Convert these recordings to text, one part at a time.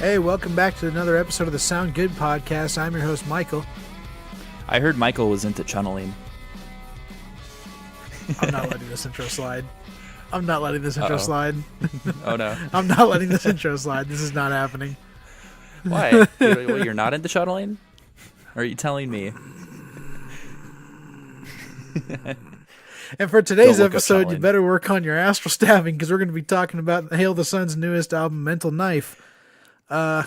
Hey, welcome back to another episode of the Sound Good podcast. I'm your host, Michael. I heard Michael was into channeling. I'm not letting this intro slide. I'm not letting this intro slide. Oh, no. I'm not letting this intro slide. This is not happening. Why? You're not into channeling? Or are you telling me? And for today's Don't look up episode, you channeling. better work on your astral stabbing because we're going to be talking about Hail the Sun's newest album, Mental Knife. Don't.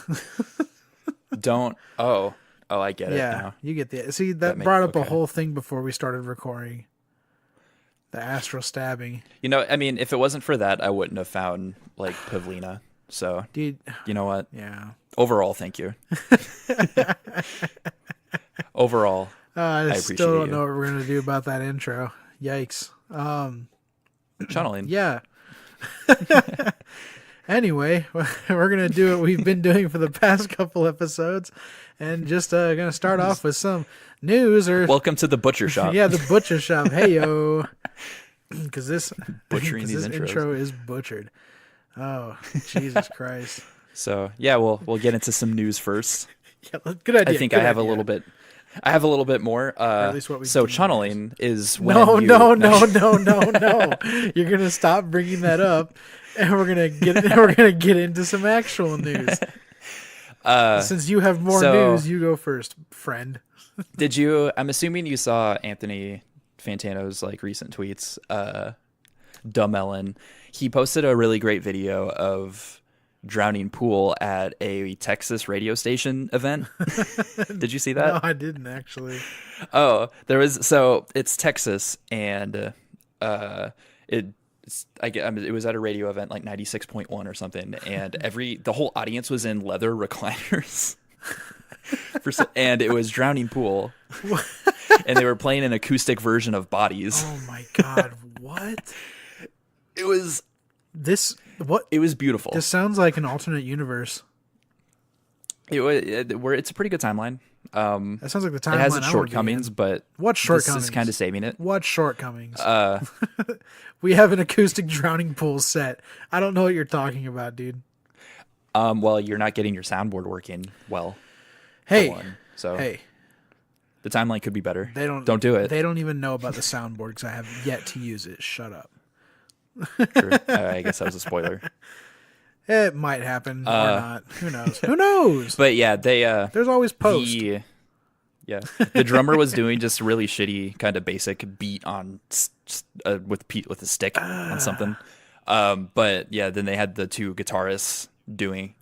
Oh, I get it Yeah, now. you get the... See, that makes- brought up a okay. whole thing before we started recording. The astral stabbing. You know, I mean, if it wasn't for that, I wouldn't have found, like, Pavlina. So, Dude, you know what? yeah. Overall, thank you. Overall, I appreciate still don't you. know what we're going to do about that intro. Yikes. channeling. Yeah. Anyway, we're going to do what we've been doing for the past couple episodes and just going to start off with some news or... Welcome to the butcher shop. Yeah, the butcher shop. Hey-yo. Because this, Butchering these intros. intro is butchered. Oh, Jesus Christ. So, yeah, we'll get into some news first. Yeah, good idea. I think good I have idea. a little bit. I have a little bit more. at least what we So do. channeling is when No. you... You're gonna stop bringing that up, and we're gonna get into some actual news. Since you have more so- news, you go first, friend. Did you? I'm assuming you saw Anthony Fantano's like recent tweets. Dumb Ellen. He posted a really great video of drowning pool at a Texas radio station event. Did you see that? No, I didn't actually. Oh, there was. So it's Texas, and it was at a radio event like 96.1 or something, and the whole audience was in leather recliners. And it was drowning pool, and they were playing an acoustic version of Bodies. Oh my God! What? It was What? it was beautiful. This sounds like an alternate universe. It's a pretty good timeline. That sounds like the timeline. It has its I wanna be shortcomings, in. but What shortcomings? this is kind of saving it. What shortcomings? We have an acoustic drowning pool set. I don't know what you're talking about, dude. Well, you're not getting your soundboard working well. Hey, for one. So hey. the timeline could be better. They don't do it. They don't even know about the soundboard because I have yet to use it. Shut up. True. I guess that was a spoiler. It might happen or not. Who knows? Who knows? But yeah, they There's always post. the drummer was doing just a really shitty kind of basic beat on with a stick on something. But yeah, then they had the two guitarists doing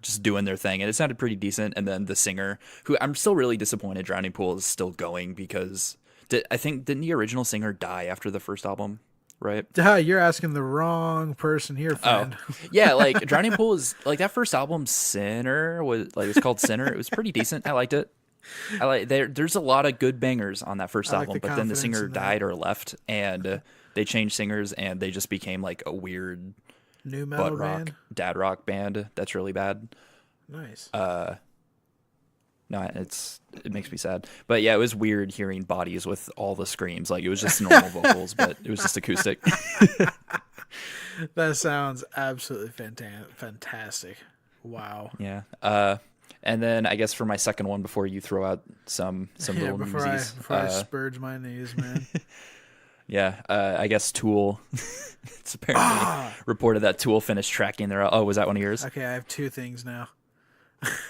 their thing, and it sounded pretty decent. And then the singer, who I'm still really disappointed Drowning Pool is still going because didn't the original singer die after the first album? Right? You're asking the wrong person here, friend. Yeah, like Drowning Pool is like that first album, Sinner it's called Sinner. It was pretty decent. I liked it. There's a lot of good bangers on that first I like album, the but then the confidence singer in that. died or left, and they changed singers, and they just became like a weird New metal butt rock, band. dad rock band. That's really bad. Nice. No, it makes me sad. But yeah, it was weird hearing Bodies with all the screams. Like it was just normal vocals, but it was just acoustic. That sounds absolutely fantastic. Wow. Yeah. And then I guess for my second one, before you throw out some Yeah, little before newsies, I spurge my knees, man. yeah, I guess Tool. It's apparently reported that Tool finished tracking their. Oh, was that one of yours? Okay, I have two things now.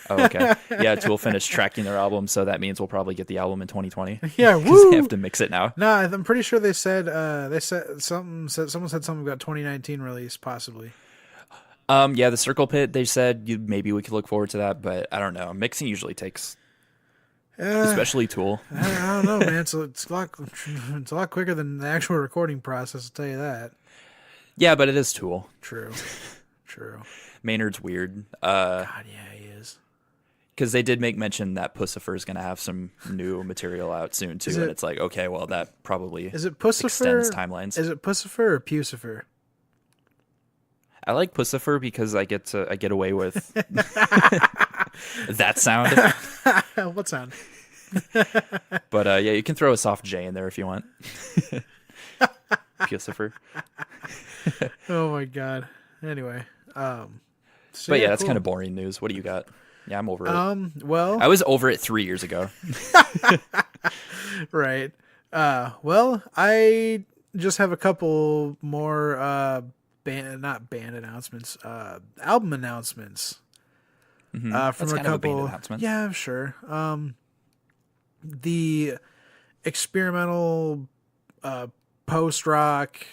Oh, okay. Yeah, Tool finished tracking their album, so that means we'll probably get the album in 2020. Yeah, Because woo! they have to mix it now. No, I'm pretty sure they said someone said something about 2019 release possibly. Yeah, the Circle Pit. They said maybe we could look forward to that, but I don't know. Mixing usually takes, especially Tool. I don't know, man. So it's a lot quicker than the actual recording process. I'll tell you that. Yeah, but it is Tool. True. Maynard's weird. God, yeah, he is. Because they did make mention that Pussifer is going to have some new material out soon too, and it's like, okay, well that probably Is it Pussifer? extends timelines. Is it Pussifer or Pucifer? I like Pussifer because I get away with that sound. What sound? But yeah, you can throw a soft J in there if you want. Pussifer. Oh my God. Anyway, But yeah, that's kind of boring news. What do you got? Yeah, I'm over it. Well, I was over it 3 years ago. right. Well, I just have a couple more not band announcements, album announcements. From That's a kind of a band couple. announcement. Yeah, sure. The experimental post rock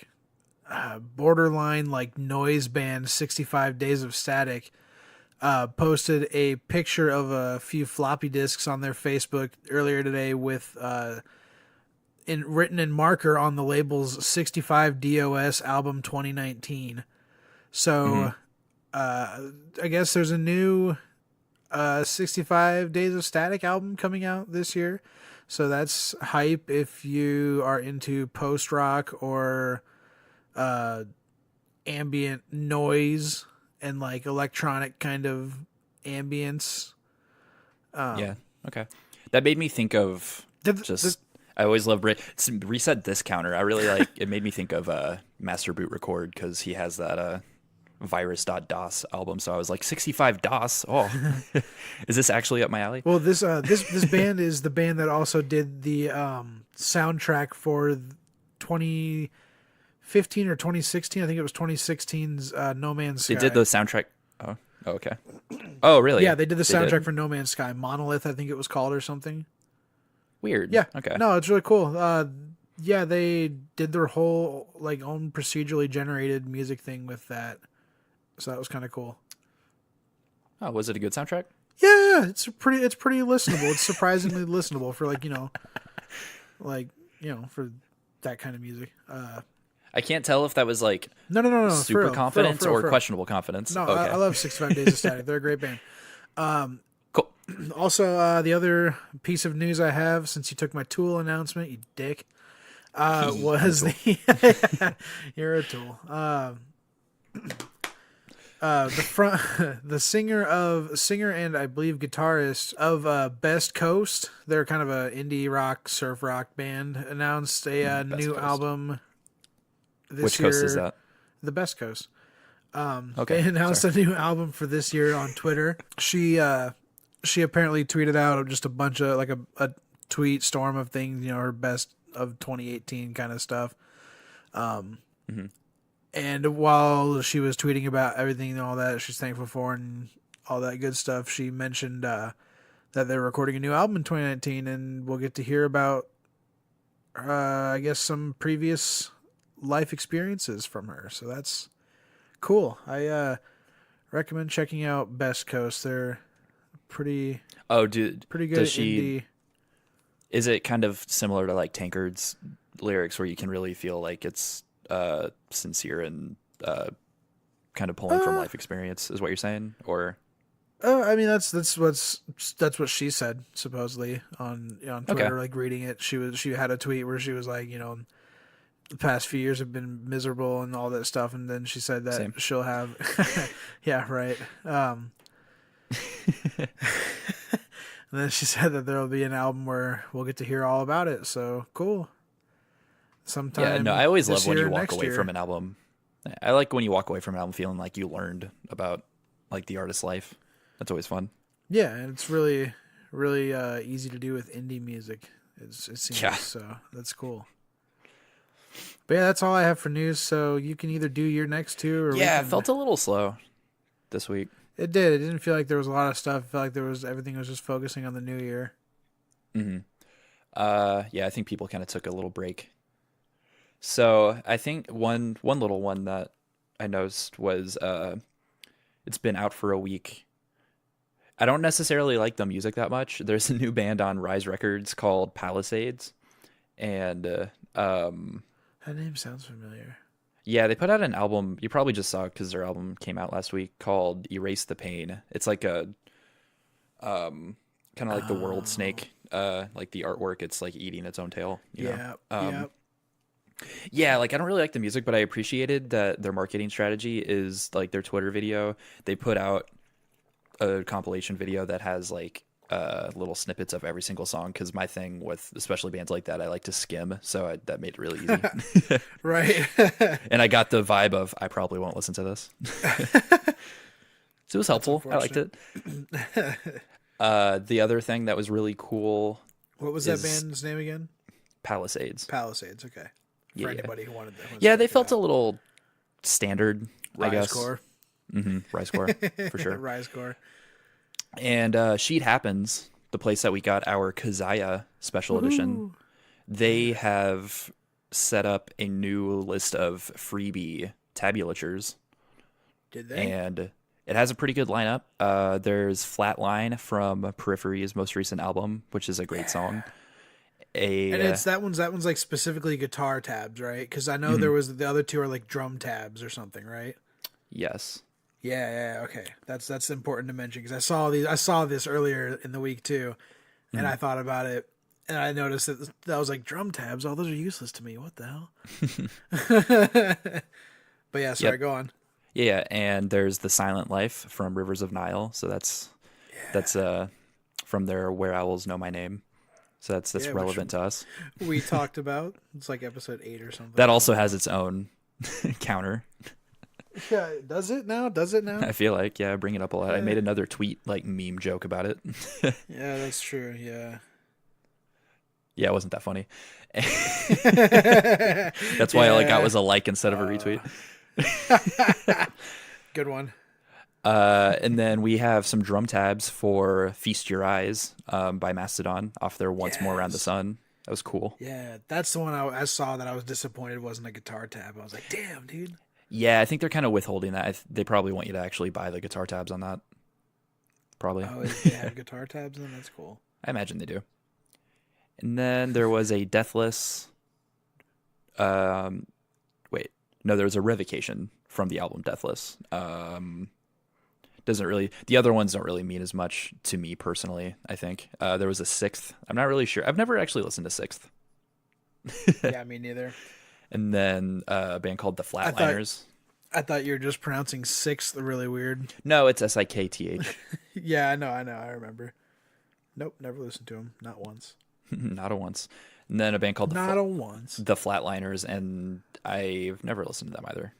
borderline like noise band 65 Days of Static posted a picture of a few floppy disks on their Facebook earlier today with written in marker on the labels 65 DOS album 2019. So I guess there's a new 65 Days of Static album coming out this year. So that's hype if you are into post rock or ambient noise and like electronic kind of ambience. Yeah. Okay. That made me think of I always love Reset This Counter. I really like it. Made me think of Master Boot Record because he has that virus.dos album. So I was like 65 DOS. Oh, is this actually up my alley? Well, this band is the band that also did the soundtrack for 2015 or 2016. I think it was 2016's No Man's Sky. They did the soundtrack. Oh, okay. Oh, really? Yeah, they did the soundtrack for No Man's Sky. Monolith, I think it was called or something. Weird. Yeah. Okay. No, it's really cool. Yeah, they did their whole like own procedurally generated music thing with that. So that was kind of cool. Oh, was it a good soundtrack? Yeah, it's pretty listenable. It's surprisingly listenable for for that kind of music. I can't tell if that was like No. super confidence or questionable confidence. No, okay. I love 65 Days of Static. They're a great band. Cool. Also, the other piece of news I have, since you took my Tool announcement, you dick, was you're a Tool. The singer and I believe guitarist of Best Coast, they're kind of a indie rock, surf rock band, announced a new Coast. album this Which year. coast is that? The Best Coast. Okay. They announced a new album for this year on Twitter. She apparently tweeted out just a bunch of like a tweet storm of things, her best of 2018 kind of stuff. And while she was tweeting about everything and all that she's thankful for and all that good stuff, she mentioned that they're recording a new album in 2019, and we'll get to hear about, I guess, some previous life experiences from her. So that's cool. I recommend checking out Best Coast. They're pretty good indie. Is it kind of similar to like Tankard's lyrics where you can really feel like it's sincere and kind of pulling from life experience is what you're saying? Or I mean that's what she said supposedly on Twitter. Okay. Like reading it, she had a tweet where she was like, the past few years have been miserable and all that stuff, and then she said that Same. she'll have yeah, right. And then she said that there'll be an album where we'll get to hear all about it. So cool. Sometime. yeah, no, I always this love when year you or walk next away year. from an album. I like when you walk away from an album feeling like you learned about like the artist's life. That's always fun. Yeah, and it's really, really easy to do with indie music. It seems so. That's cool. But yeah, that's all I have for news. So you can either do your next two, or Yeah, it felt a little slow this week. It did. It didn't feel like there was a lot of stuff. It felt like everything was just focusing on the new year. Yeah, I think people kind of took a little break. So I think one little one that I noticed was it's been out for a week. I don't necessarily like the music that much. There's a new band on Rise Records called Palisades, and That name sounds familiar. yeah, they put out an album. You probably just saw it because their album came out last week called Erase the Pain. It's like a kind of like the world snake, like the artwork. It's like eating its own tail. You know? Yeah, like I don't really like the music, but I appreciated that their marketing strategy is like their Twitter video. They put out a compilation video that has like little snippets of every single song, because my thing with especially bands like that, I like to skim, so that made it really easy. Right. And I got the vibe of I probably won't listen to this. So it was helpful. I liked it. The other thing that was really cool. What was that band's name again? Palisades. Palisades. Okay. For anybody who wanted that. Yeah, they felt a little standard, I guess. Core. Rise Core, for sure. Rise Core. And Sheet Happens, the place that we got our Kazaya special edition, they have set up a new list of freebie tabulatures. Did they? And it has a pretty good lineup. There's Flatline from Periphery's most recent album, which is a great song. And it's that one's like specifically guitar tabs, right? Because I know there was the other two are like drum tabs or something, right? Yes. Yeah, okay. That's important to mention because I saw this earlier in the week too, and I thought about it, and I noticed that was like drum tabs. Oh, those are useless to me. What the hell? But yeah, sorry, go on. Yeah, and there's The Silent Life from Rivers of Nile. So that's from their Where Owls Know My Name. So that's relevant to us. We talked about it's like episode 8 or something. That also has its own counter. Yeah, does it now? I feel like, bring it up a lot. I made another tweet, like meme joke about it. Yeah, that's true. Yeah. Yeah, it wasn't that funny. That's why all I got was a like instead of a retweet. Good one. And then we have some drum tabs for Feast Your Eyes by Mastodon off their Once More Around the Sun. That was cool. Yeah, that's the one I saw that I was disappointed wasn't a guitar tab. I was like, damn, dude. Yeah, I think they're kind of withholding that. They probably want you to actually buy the guitar tabs on that. Probably. Oh, they have guitar tabs then? That's cool. I imagine they do. And then there was a Deathless... there was a revocation from the album Deathless. Doesn't really... The other ones don't really mean as much to me personally, I think. There was a Sixth. I'm not really sure. I've never actually listened to Sixth. Yeah, me neither. And then a band called The Flatliners. I thought you were just pronouncing Sixth really weird. No, it's Sikth. Yeah, I know. I remember. Nope, never listened to them. Not once. Not a once. And then a band called once. The Flatliners, and I've never listened to them either.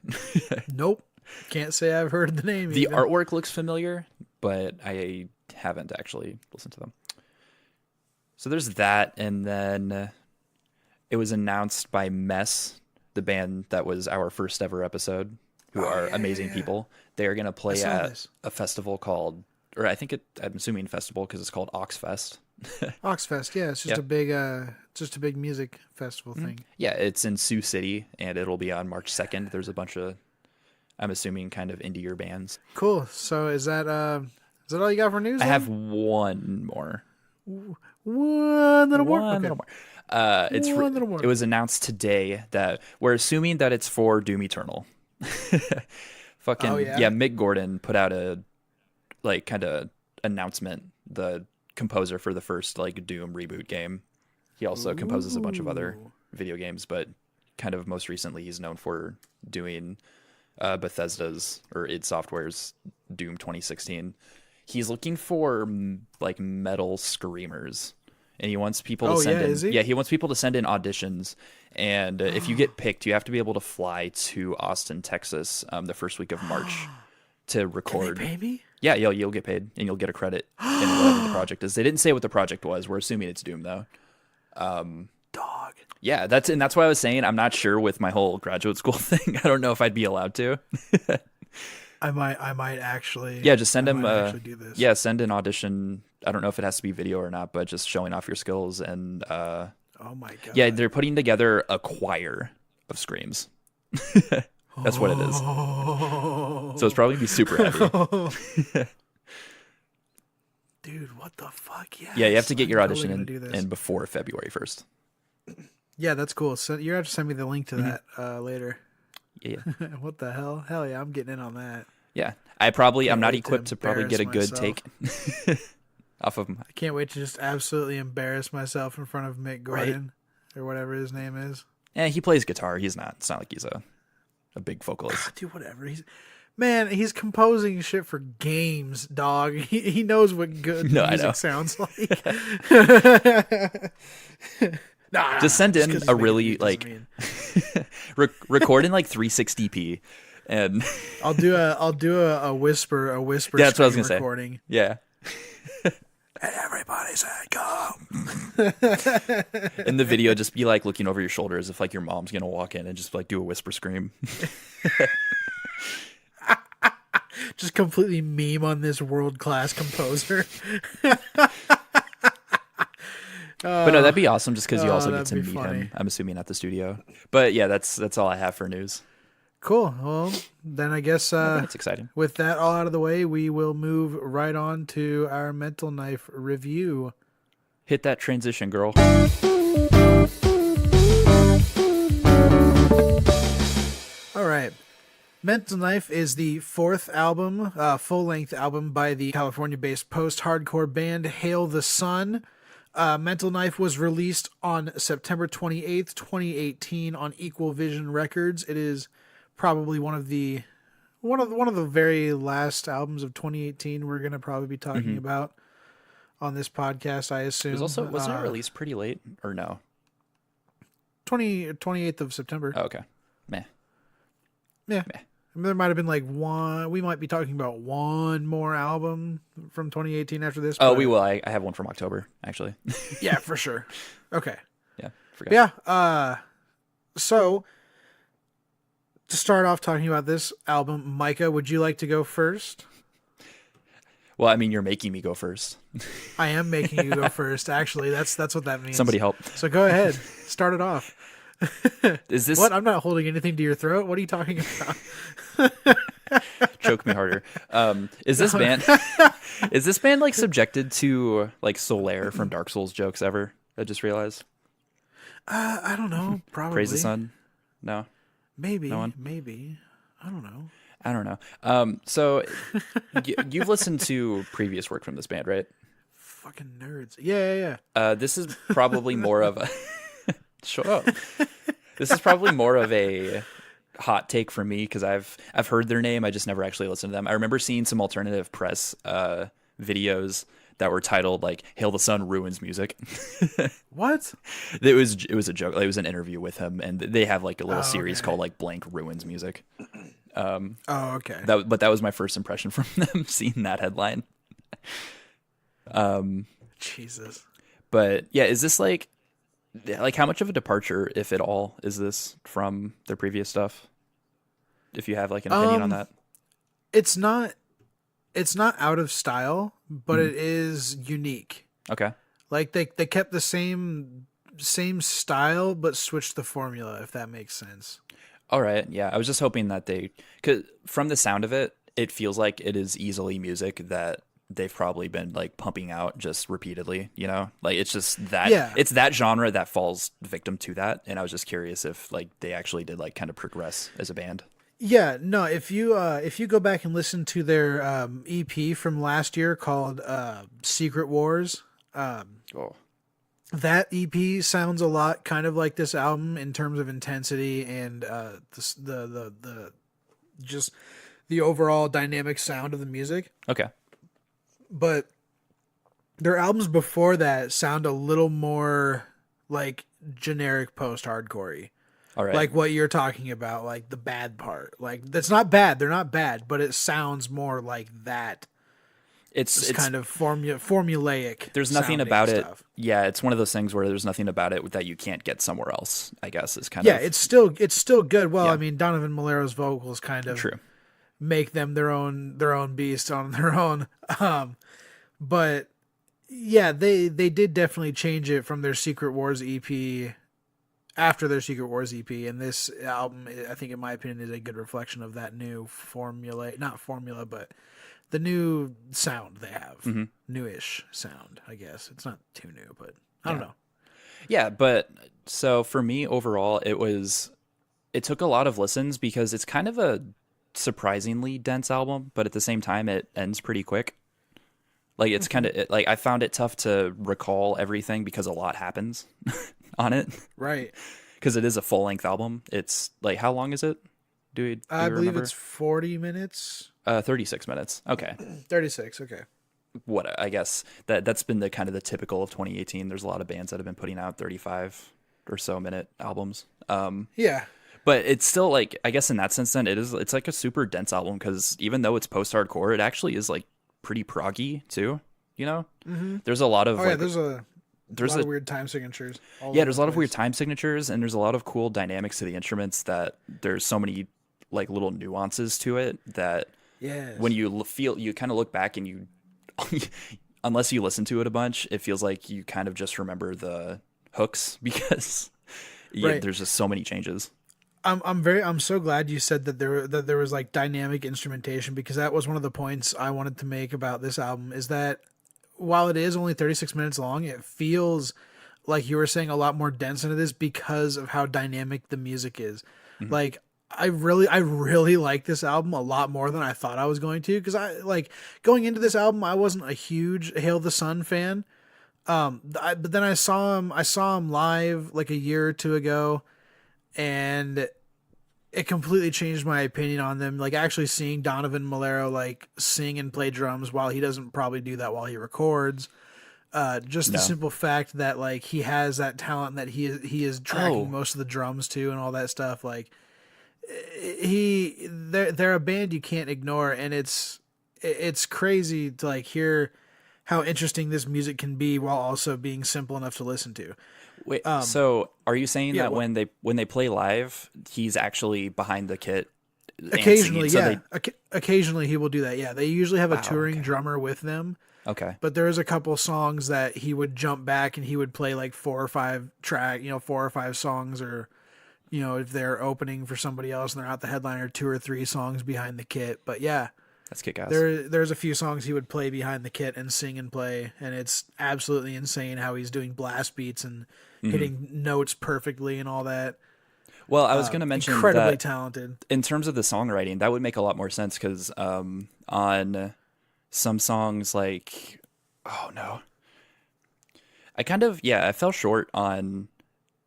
Nope. Can't say I've heard the name. The artwork looks familiar, but I haven't actually listened to them. So there's that, and then it was announced by Mess, the band that was our first ever episode, who are amazing people. They are going to play at a festival called, or I'm assuming festival because it's called Oxfest. Oxfest, yeah, it's just a big music festival thing. Yeah, it's in Sioux City, and it'll be on March 2nd. There's a bunch of, I'm assuming, kind of indie bands. Cool. So is that all you got for news? I have one more. One little more. It was announced today that we're assuming that it's for Doom Eternal. Mick Gordon put out a kind of announcement. The composer for the first Doom reboot game. He also composes a bunch of other video games, but kind of most recently he's known for doing Bethesda's or id Software's Doom 2016. He's looking for metal screamers. And he wants people to send in. Is he? Yeah, he wants people to send in auditions. And if you get picked, you have to be able to fly to Austin, Texas, the first week of March to record. Can they pay me? Yeah, you'll get paid, and you'll get a credit in whatever the project is. They didn't say what the project was. We're assuming it's Doom, though. Dog. Yeah, that's why I was saying I'm not sure with my whole graduate school thing. I don't know if I'd be allowed to. I might actually. Yeah, just send him. Do this. Yeah, send an audition. I don't know if it has to be video or not, but just showing off your skills and. Oh my god. Yeah, they're putting together a choir of screams. That's what it is. So it's probably gonna be super heavy. Dude, what the fuck? Yes. Yeah, you have to get your audition in before February 1st. Yeah, that's cool. So you have to send me the link to that later. Yeah. What the hell? Hell yeah, I'm getting in on that. Yeah. I'm not equipped to probably get a good take off of him. I can't wait to just absolutely embarrass myself in front of Mick Gordon or whatever his name is. Yeah, he plays guitar. It's not like he's a big vocalist. Dude, whatever. He's composing shit for games, dog. He knows what good music sounds like. Just send in a really record in 360p And I'll do a whisper yeah, that's what I was screen gonna recording. say. Yeah. And everybody said go. In the video, just be like looking over your shoulder as if like your mom's gonna walk in and just like do a whisper scream. Just completely meme on this world class composer. But no, that'd be awesome just because you also get that'd to be meet funny. him. I'm assuming at the studio. But yeah, that's all I have for news. Cool. Well, then I guess That's exciting. with that all out of the way, we will move right on to our Mental Knife review. Hit that transition, girl. All right. Mental Knife is the fourth album, full-length album by the California-based post-hardcore band Hail the Sun. Mental Knife was released on September 28th, 2018 on Equal Vision Records. It is probably one of the very last albums of 2018 we're going to probably be talking about on this podcast, I assume. Wasn't it released pretty late or no? 28th of September. Oh, okay. Meh. Yeah. There might have been like one. We might be talking about one more album from 2018 after this. Oh, we will. I have one from October, actually. Yeah, for sure. Okay. Yeah, forgot. Yeah. So to start off talking about this album, Micah, would you like to go first? Well, I mean, you're making me go first. I am making you go first. Actually, that's what that means. Somebody help. So go ahead, start it off. Is this What? I'm not holding anything to your throat. What are you talking about? choke me harder? Is this band like subjected to like Solaire from Dark Souls jokes ever? I just realized. I don't know. Probably. Praise the Sun? No. Maybe. No one? Maybe. I don't know. I don't know. So you've listened to previous work from this band, right? Fucking nerds. Yeah. This is probably more of a shut up. This is probably more of a hot take for me because I've heard their name. I just never actually listened to them. I remember seeing some alternative press videos that were titled like "Hail the Sun Ruins Music." What? It was a joke. It was an interview with him, and they have like a little series called like "Blank Ruins Music." Okay. But that was my first impression from them, seeing that headline. Jesus. But yeah, is this like how much of a departure, if at all, is this from their previous stuff? If you have like an opinion on that. It's not out of style, but it is unique. Okay. Like they kept the same style but switched the formula, if that makes sense. All right. Yeah, I was just hoping that cause from the sound of it, it feels like it is easily music that they've probably been like pumping out just repeatedly, you know? Like it's just that it's that genre that falls victim to that, and I was just curious if like they actually did like kind of progress as a band. Yeah, no, if you go back and listen to their EP from last year called Secret Wars, that EP sounds a lot kind of like this album in terms of intensity and the just the overall dynamic sound of the music. Okay. But their albums before that sound a little more like generic post-hardcore-y. All right. Like what you're talking about, like the bad part. Like that's not bad. They're not bad, but it sounds more like that. It's kind of formulaic. There's nothing about it. Stuff. Yeah, it's one of those things where there's nothing about it that you can't get somewhere else, I guess, is kind of. Yeah, it's still good. Well, I mean, Donovan Malero's vocals kind of true. Make them their own beast on their own. But yeah, they did definitely change it from their Secret Wars EP after their Secret Wars EP, and this album, I think, in my opinion, is a good reflection of that new not formula, but the new sound they have. Mm-hmm. Newish sound, I guess. It's not too new, but I don't know. Yeah, but so for me overall, it took a lot of listens because it's kind of a surprisingly dense album, but at the same time, it ends pretty quick. Like it's kind of like I found it tough to recall everything because a lot happens on it. Right. Because it is a full length album. It's like, how long is it? I believe it's 40 minutes. 36 minutes. Okay. 36. Okay. What I guess that's been the kind of the typical of 2018. There's a lot of bands that have been putting out 35 or so minute albums. Yeah. But it's still like, I guess in that sense, then it's like a super dense album because even though it's post-hardcore, it actually is like pretty proggy too. You know, there's a lot of Oh yeah, like there's a there's lot a of weird time signatures. All yeah, over there's the a lot of weird place. time signatures and there's a lot of cool dynamics to the instruments that there's so many like little nuances to it that when Yes. you feel you kind of look back and you unless you listen to it a bunch, it feels like you kind of just remember the hooks because Right. there's just so many changes. I'm so glad you said that there was like dynamic instrumentation, because that was one of the points I wanted to make about this album, is that while it is only 36 minutes long, it feels like you were saying a lot more dense than it is because of how dynamic the music is. Hmm. Like I really like this album a lot more than I thought I was going to, because I like going into this album I wasn't a huge Hail the Sun fan. But then I saw him live like a year or two ago, and it completely changed my opinion on them. Like actually seeing Donovan Malero like sing and play drums, while he doesn't probably do that while he records. Just the No. simple fact that like he has that talent, that he is tracking Oh, most of the drums too and all that stuff. Like they're a band you can't ignore, and it's crazy to like hear how interesting this music can be while also being simple enough to listen to. wait. So are you saying Yeah, that well, when they play live, he's actually behind the kit and singing? occasionally, So yeah, they occasionally he will do that. Yeah, they usually have a wow. touring Okay. drummer with them, Okay. but there's a couple songs that he would jump back and he would play like four or five songs, or if they're opening for somebody else and they're not the headliner, two or three songs behind the kit. But yeah, That's kick ass. there's a few songs he would play behind the kit and sing and play, and it's absolutely insane how he's doing blast beats and hitting notes perfectly and all that. Well, I was going to mention Incredibly that talented. in terms of the songwriting, that would make a lot more sense because on some songs, like, oh no, I kind of, yeah, I fell short on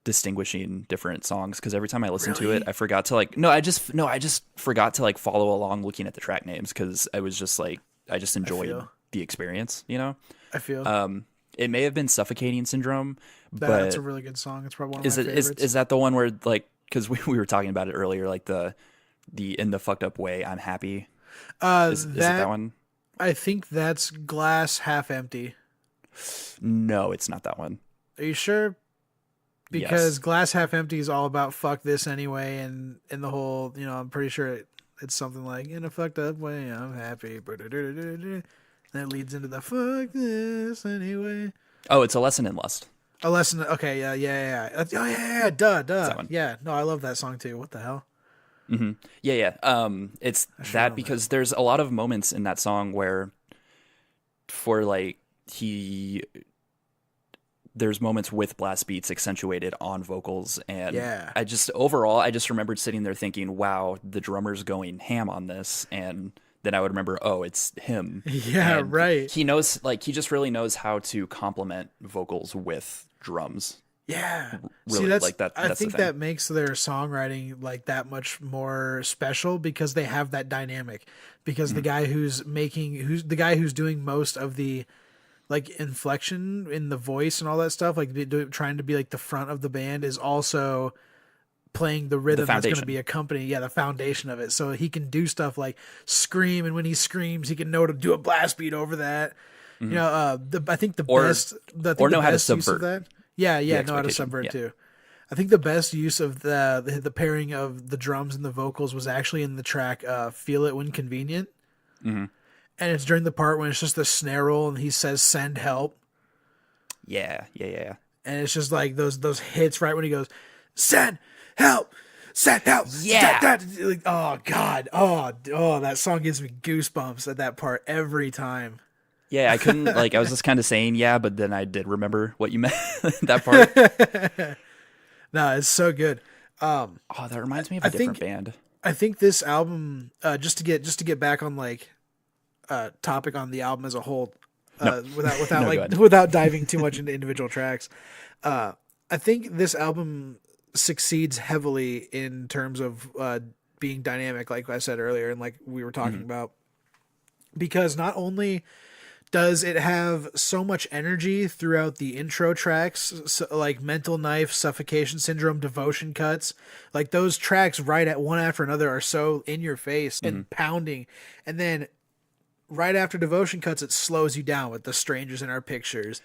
distinguishing different songs because every time I listened to it, Really? I forgot to like, no, I just forgot to like follow along looking at the track names because I was just like, I just I enjoyed feel. the experience, you know? I feel. It may have been Suffocating Syndrome, That's a but really good song. It's probably one of is my it is favorites. is that the one where like because we were talking about it earlier, like the in the fucked up way I'm happy. Is it that That one? I think that's Glass Half Empty. No, it's not that one. Are you sure? Because Yes. Glass Half Empty is all about fuck this anyway, and in the whole, I'm pretty sure it's something like in a fucked up way I'm happy. And it leads into the fuck this anyway. Oh, it's A Lesson in Lust. A lesson. Okay, yeah. Oh yeah, duh, It's duh. that one. Yeah, no, I love that song too. What the hell? Yeah, yeah. It's I should that know that. because there's a lot of moments in that song where for like he there's moments with blast beats accentuated on vocals and Yeah, I just remembered sitting there thinking, wow, the drummer's going ham on this, and then I would remember, oh, it's him. yeah, And right. he knows, like, he just really knows how to complement vocals with drums. Yeah. See, Really, like that. I That's the think thing. that makes their songwriting like that much more special, because they have that dynamic. Because the guy who's doing most of the like inflection in the voice and all that stuff, like trying to be like the front of the band, is also playing the The rhythm that's going to foundation. be accompanying, yeah, the foundation of it. So he can do stuff like scream, and when he screams, he can know to do a blast beat over that. I think Or or the know how to best use of subvert that, the know how to expectation. subvert Yeah. too. I think the best use of the pairing of the drums and the vocals was actually in the track "Feel It When Convenient," and it's during the part when it's just the snare roll and he says "Send help," Yeah. Yeah. Yeah. and it's just like those hits right when he goes "Send help." Send help. Yeah. Like, oh god. Oh, that song gives me goosebumps at that part every time. Yeah. I couldn't like. I was just kind of saying yeah, but then I did remember what you meant that part. No, it's so good. Oh, that reminds me of I a different think band. I think this album, just to get back on like topic on the album as a whole, No, without no, go like ahead. without diving too much into individual tracks. I think this album succeeds heavily in terms of being dynamic, like I said earlier, and like we were talking about, because not only does it have so much energy throughout the intro tracks, so, like Mental Knife, Suffocation Syndrome, Devotion Cuts, like those tracks right at one after another are so in your face and pounding, and then right after Devotion Cuts it slows you down with The Strangers in Our Pictures,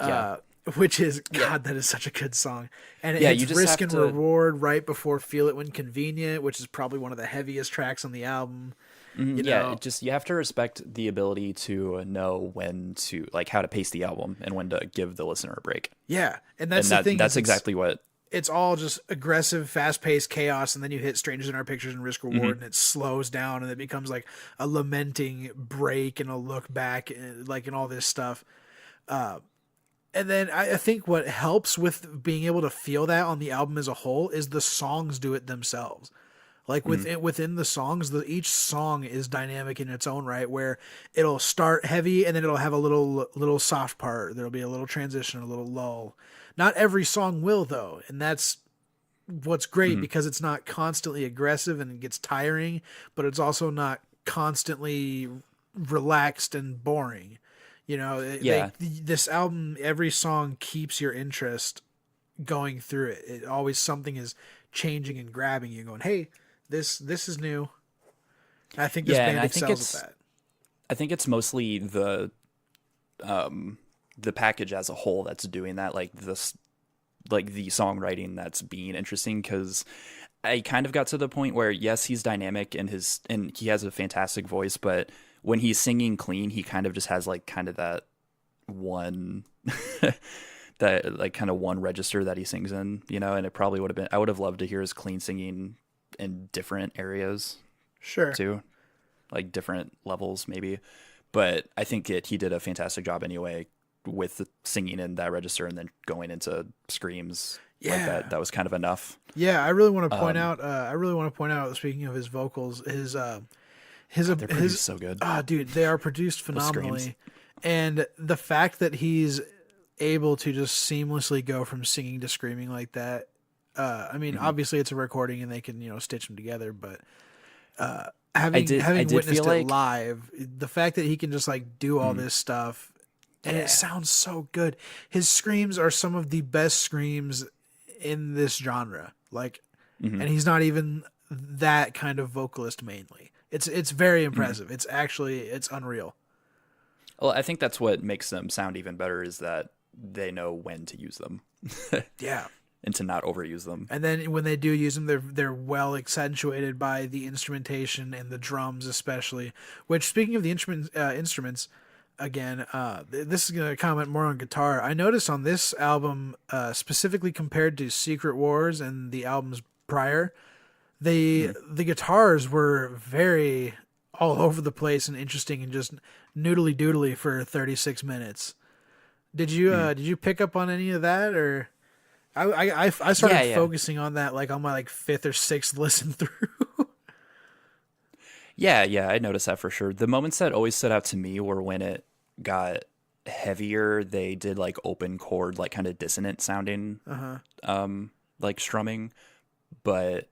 Yeah. which is God, that is such a good song, and it Yeah, hits you just Risk have and to. Reward right before Feel It When Convenient, which is probably one of the heaviest tracks on the album. You Yeah, know, it just you have to respect the ability to know when to like how to pace the album and when to give the listener a break. yeah, and And that's the thing that's is exactly what. it's all just aggressive, fast-paced chaos, and then you hit Strangers in Our Pictures and Risk Reward, and it slows down, and it becomes like a lamenting break and a look back, like and all this stuff. And then I think what helps with being able to feel that on the album as a whole is the songs do it themselves. Like within the songs, each song is dynamic in its own right. Where it'll start heavy and then it'll have a little soft part. There'll be a little transition, a little lull. Not every song will though, and that's what's great because it's not constantly aggressive and it gets tiring, but it's also not constantly relaxed and boring. You know, Yeah. this album, every song keeps your interest going through it. It always something is changing and grabbing you, going, "Hey, this is new." I think this Yeah, and band I think excels at that. I think it's mostly the package as a whole that's doing that, like this, like the songwriting that's being interesting. Because I kind of got to the point where yes, he's dynamic and he has a fantastic voice, but when he's singing clean, he kind of just has like kind of that one that like kind of one register that he sings in, you know. And it probably would have been, I would have loved to hear his clean singing in different areas Sure. too, like different levels maybe. But I think he did a fantastic job anyway with the singing in that register and then going into screams like Yeah. that. That was kind of enough. Yeah, I really want to point out. I really want to point out. Speaking of his vocals, They're produced so good. dude, they are produced screams. phenomenally, and the fact that he's able to just seamlessly go from singing to screaming like that. I mean, obviously it's a recording and they can stitch them together, but having I did witnessed feel it like live, the fact that he can just like do all this stuff and Yeah. it sounds so good. His screams are some of the best screams in this genre. Like, and he's not even that kind of vocalist mainly. It's very impressive. It's unreal. Well, I think that's what makes them sound even better is that they know when to use them Yeah. and to not overuse them. And then when they do use them, they're well accentuated by the instrumentation and the drums, especially. Which, speaking of the instruments, again, this is gonna comment more on guitar. I noticed on this album, specifically compared to Secret Wars and the albums prior, the guitars were very all over the place and interesting and just noodly doodly for 36 minutes. Did you pick up on any of that or? I started Yeah. focusing on that like on my like fifth or sixth listen through. Yeah, I noticed that for sure. The moments that always stood out to me were when it got heavier, they did like open chord, like kind of dissonant sounding, like strumming. But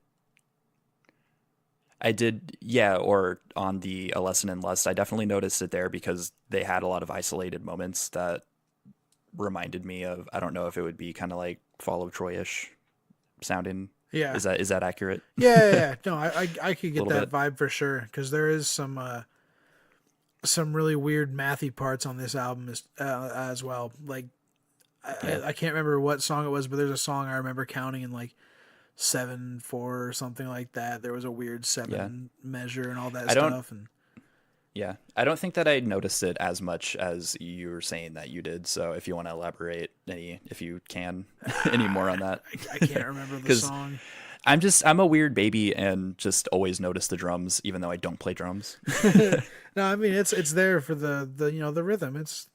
I did, yeah, or on the A Lesson in Lust, I definitely noticed it there because they had a lot of isolated moments that reminded me of, I don't know if it would be kind of like Fall of Troy-ish sounding. Yeah. Is that accurate? Yeah. No, I could get Little that bit. vibe for sure because there is some really weird mathy parts on this album as well. Like I can't remember what song it was, but there's a song I remember counting in like 7/4 or something like that. There was a weird seven measure and all that I don't- stuff. And Yeah. I don't think that I noticed it as much as you were saying that you did. So if you want to elaborate if you can, any more on that. I can't remember the song. I'm a weird baby and just always notice the drums, even though I don't play drums. No, I mean it's there for the the rhythm. It's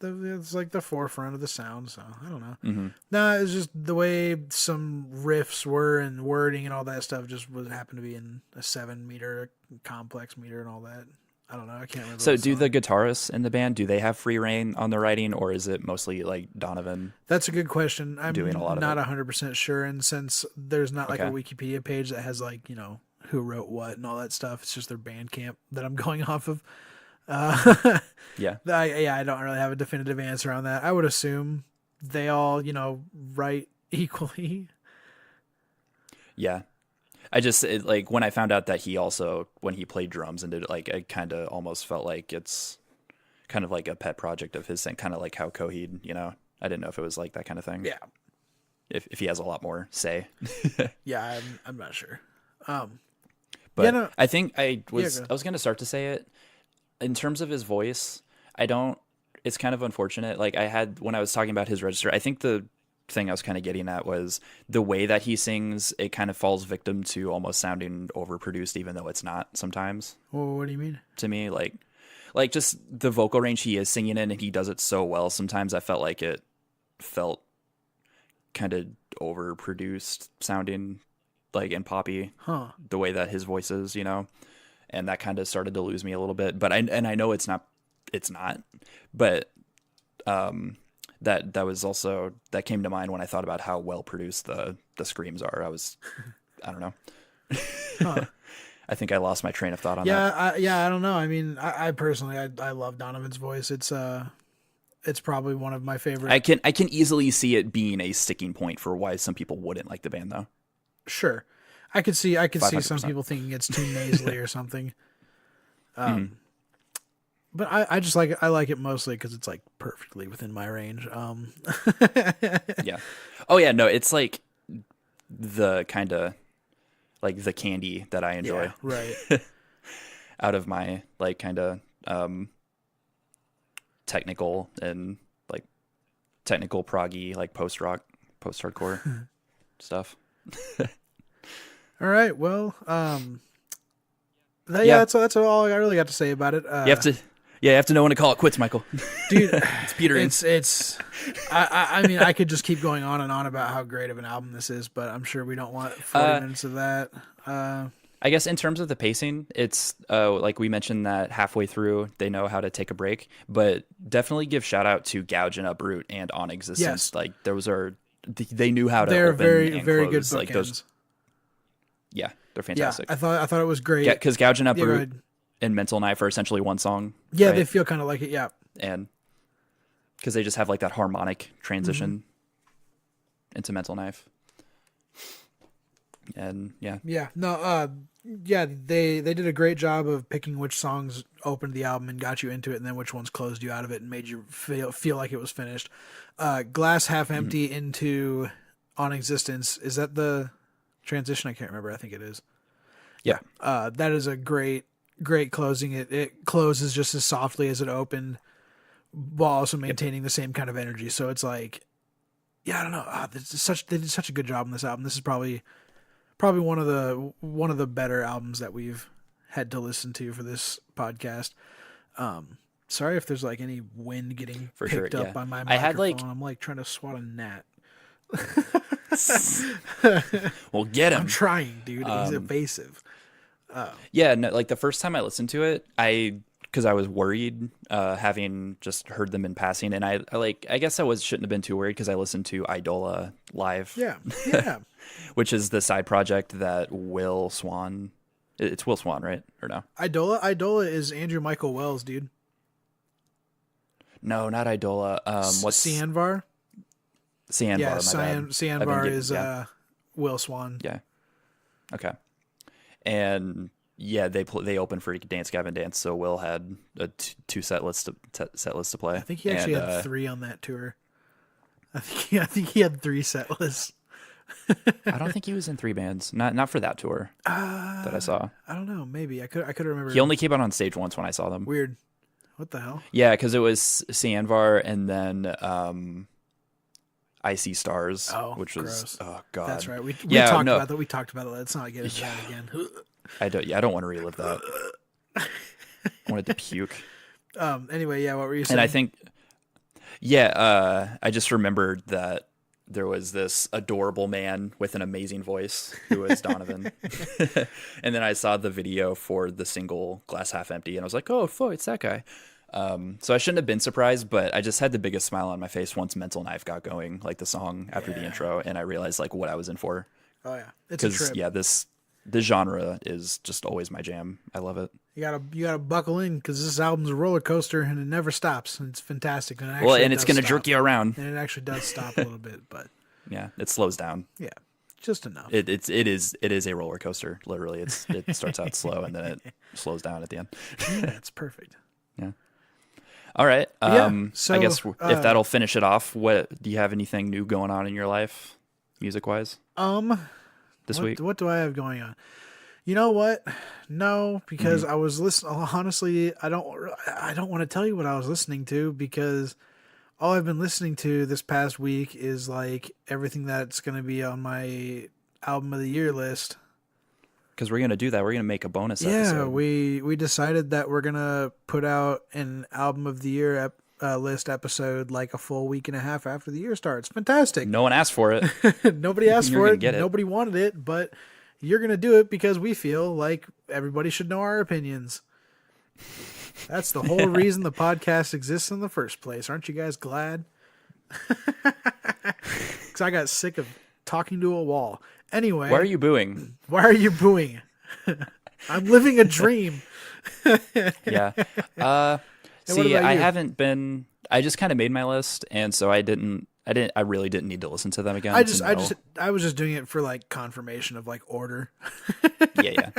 like the forefront of the sound. So I don't know. No, it's just the way some riffs were and wording and all that stuff just happened to be in a 7-meter complex meter and all that. I don't know. I can't remember. So do the guitarists in the band, do they have free reign on the writing, or is it mostly like Donovan? That's a good question. I'm doing a lot of not it? 100% sure. And since there's not like a Okay. Wikipedia page that has like, who wrote what and all that stuff, it's just their Bandcamp that I'm going off of. Yeah. I don't really have a definitive answer on that. I would assume they all, write equally. Yeah. I just like when I found out that he also when he played drums and did it, like I kind of almost felt like it's kind of like a pet project of his thing, kind of like how Coheed, I didn't know if it was like that kind of thing. Yeah. If he has a lot more say. Yeah, I'm not sure. But yeah, no, I think I go was ahead. I was going to start to say it in terms of his voice. I don't it's kind of unfortunate. Like I had when I was talking about his register, I think the thing I was kind of getting at was the way that he sings, it kind of falls victim to almost sounding overproduced even though it's not sometimes Well, what do you mean? to me like just the vocal range he is singing in and he does it so well. Sometimes I felt like it felt kind of overproduced sounding like in poppy Huh. the way that his voice is, and that kind of started to lose me a little bit. But I know it's not, but that was also that came to mind when I thought about how well produced the screams are. I don't know. Huh. I think I lost my train of thought on Yeah, that. I don't know. I mean, I personally, I love Donovan's voice. It's probably one of my favorite. I can easily see it being a sticking point for why some people wouldn't like the band though. Sure, I could see some 500%. people thinking it's too nasally or something. But I just I like it mostly because it's like perfectly within my range. Yeah. Oh yeah, no, it's like the kind of like the candy that I enjoy Yeah, right. out of my like kind of technical and like technical proggy like post rock, post hardcore stuff. All right. Well, Yeah. that's all I really got to say about it. You have to know when to call it quits, Michael. Dude, It's petering. it's. I mean, I could just keep going on and on about how great of an album this is, but I'm sure we don't want 40 minutes of that. I guess in terms of the pacing, it's like we mentioned that halfway through they know how to take a break, but definitely give shout out to Gouge and Uproot and On Existence. Yes. Like those are they knew how to They're open very and very close. good Like those, bookends. yeah, they're Yeah, fantastic. I thought it was great. Yeah, because Gouge and Yeah, go Uproot ahead. and Mental Knife are essentially one song. Yeah, right? they feel kind of like it. Yeah. And because they just have like that harmonic transition into Mental Knife. And yeah, Yeah. No. Yeah. They did a great job of picking which songs opened the album and got you into it, and then which ones closed you out of it and made you feel like it was finished. Glass half empty into On Existence. Is that the transition? I can't remember. I think it is. yeah, That is a great closing. It closes just as softly as it opened, while also maintaining the same kind of energy. So it's like, yeah, I don't know. They did such a good job on this album. This is probably one of the better albums that we've had to listen to for this podcast. Sorry if there's like any wind getting For sure, picked up yeah. by my I microphone. had, like- I'm like trying to swat a gnat. well, get him. I'm trying, dude. He's evasive. Yeah, no, like the first time I listened to it, because I was worried, having just heard them in passing, and I guess shouldn't have been too worried because I listened to Idola live, Yeah, yeah. which is the side project that Will Swan, it's Will Swan, right? Or no? Idola is Andrew Michael Wells, dude. No, not Idola. What's Cianvar? Cianvar? Yeah, My bad. Cianvar is yeah. Will Swan. Yeah. Okay. And yeah, they opened for Dance Gavin Dance, so Will had a two set list to play. I think he actually had 3 on that tour. I think he had 3 set lists. I don't think he was in 3 bands. Not for that tour that I saw. I don't know. Maybe I could remember. He only came out on stage once when I saw them. Weird. What the hell? Yeah, because it was Cianvar and then Icy Stars, which was gross. oh god. That's right. We Yeah, talked no. about that. We talked about it. Let's not get into that again. I don't want to relive that. I wanted to puke. Anyway, yeah. What were you saying? And I think, yeah, I just remembered that there was this adorable man with an amazing voice who was Donovan. And then I saw the video for the single Glass Half Empty, and I was like, oh, fuck, it's that guy. So I shouldn't have been surprised, but I just had the biggest smile on my face once Mental Knife got going, like the song after the intro, and I realized like what I was in for. Oh yeah, it's a Because trip. yeah, this genre is just always my jam. I love it. You gotta buckle in because this album's a roller coaster and it never stops. And it's fantastic. And it's gonna jerk you around. And it actually does stop a little bit, but yeah, it slows down. Yeah, just enough. It is a roller coaster. Literally, it starts out slow and then it slows down at the end. Yeah, it's perfect. Yeah. All right. So I guess if that'll finish it off, do you have anything new going on in your life, music wise? This week? What do I have going on? You know what? No, because I was listening. Honestly, I don't want to tell you what I was listening to because all I've been listening to this past week is like everything that's going to be on my album of the year list. Because we're going to do that. We're going to make a bonus episode. Yeah, we decided that we're going to put out an album of the year list episode like a full week and a half after the year starts. Fantastic. No one asked for it. Nobody asked for it. Nobody wanted it, but you're going to do it because we feel like everybody should know our opinions. That's the whole reason the podcast exists in the first place. Aren't you guys glad? Because I got sick of talking to a wall. Anyway. Why are you booing? Why are you booing? I'm living a dream. Yeah. See, I haven't been. I just kind of made my list, and so I really didn't need to listen to them again. I was just doing it for like confirmation of like order. Yeah.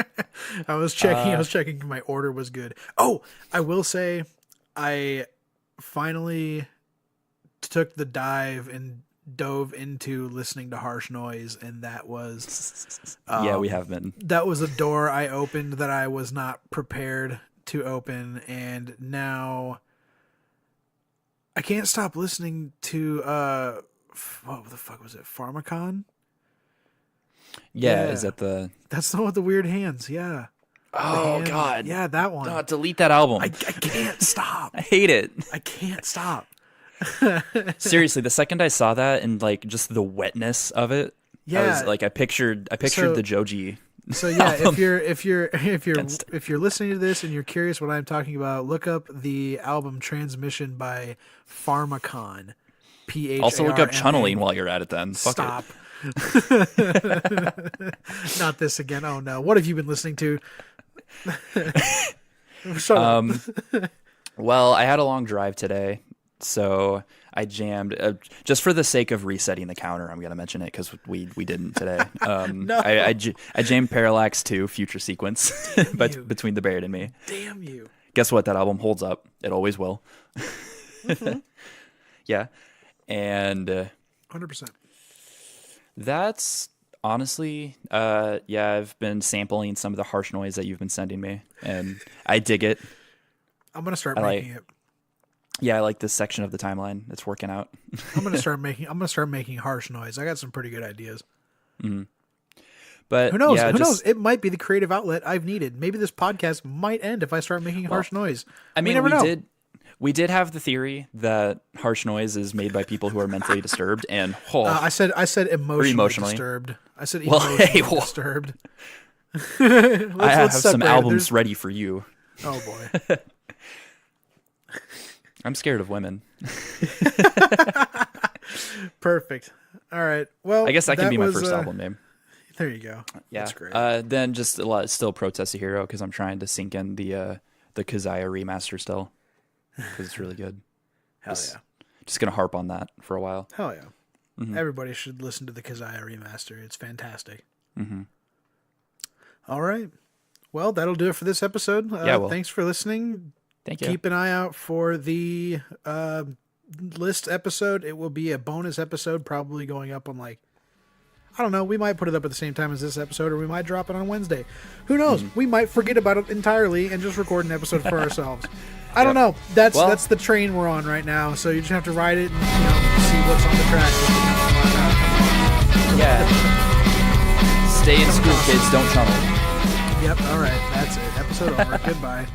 I was checking if my order was good. Oh, I will say, I finally took the dive and dove into listening to Harsh Noise, and that was yeah, we have been. That was a door I opened that I was not prepared to open, and now I can't stop listening to what the fuck was it? Pharmacon? Yeah, is that the That's the one with the weird hands, yeah. Oh god. Yeah, that one. Oh, delete that album. I can't stop. I hate it. I can't stop. Seriously, the second I saw that and like just the wetness of it, yeah. I was like I pictured the Joji. So yeah, if you're listening to this and you're curious what I'm talking about, look up the album Transmission by Pharmacon. PHARMA. Also look up Chunneling while you're at it then. Stop. Not this again. Oh no. What have you been listening to? Shut up. Well, I had a long drive today, so I jammed just for the sake of resetting the counter. I'm gonna mention it because we didn't today. No. I jammed Parallax 2 Future Sequence between the Baird and me. Damn you! Guess what? That album holds up. It always will. Mm-hmm. Yeah, and 100%. That's honestly, I've been sampling some of the Harsh Noise that you've been sending me, and I dig it. I'm gonna start making it. Yeah, I like this section of the timeline. It's working out. I'm gonna start making Harsh Noise. I got some pretty good ideas. Mm-hmm. But who knows? Who knows? It might be the creative outlet I've needed. Maybe this podcast might end if I start making Harsh Noise. I mean, we did have the theory that Harsh Noise is made by people who are mentally disturbed, and I said emotionally disturbed. I said emotionally disturbed. I have some albums ready for you. Oh boy. I'm scared of women. Perfect. All right. Well, I guess that can be my first album name. There you go. Yeah. That's great. Then just still Protest a Hero because I'm trying to sink in the Kazaya remaster still because it's really good. Hell yeah. Just gonna harp on that for a while. Hell yeah. Mm-hmm. Everybody should listen to the Kazaya remaster. It's fantastic. Mm-hmm. All right. Well, that'll do it for this episode. Thanks for listening. Thank you. Keep an eye out for the list episode. It will be a bonus episode, probably going up on I don't know. We might put it up at the same time as this episode, or we might drop it on Wednesday. Who knows? Mm-hmm. We might forget about it entirely and just record an episode for ourselves. I don't know. That's the train we're on right now. So you just have to ride it and see what's on the track. Yeah. Stay in school, kids. Don't channel. Yep. All right. That's it. Episode over. Goodbye.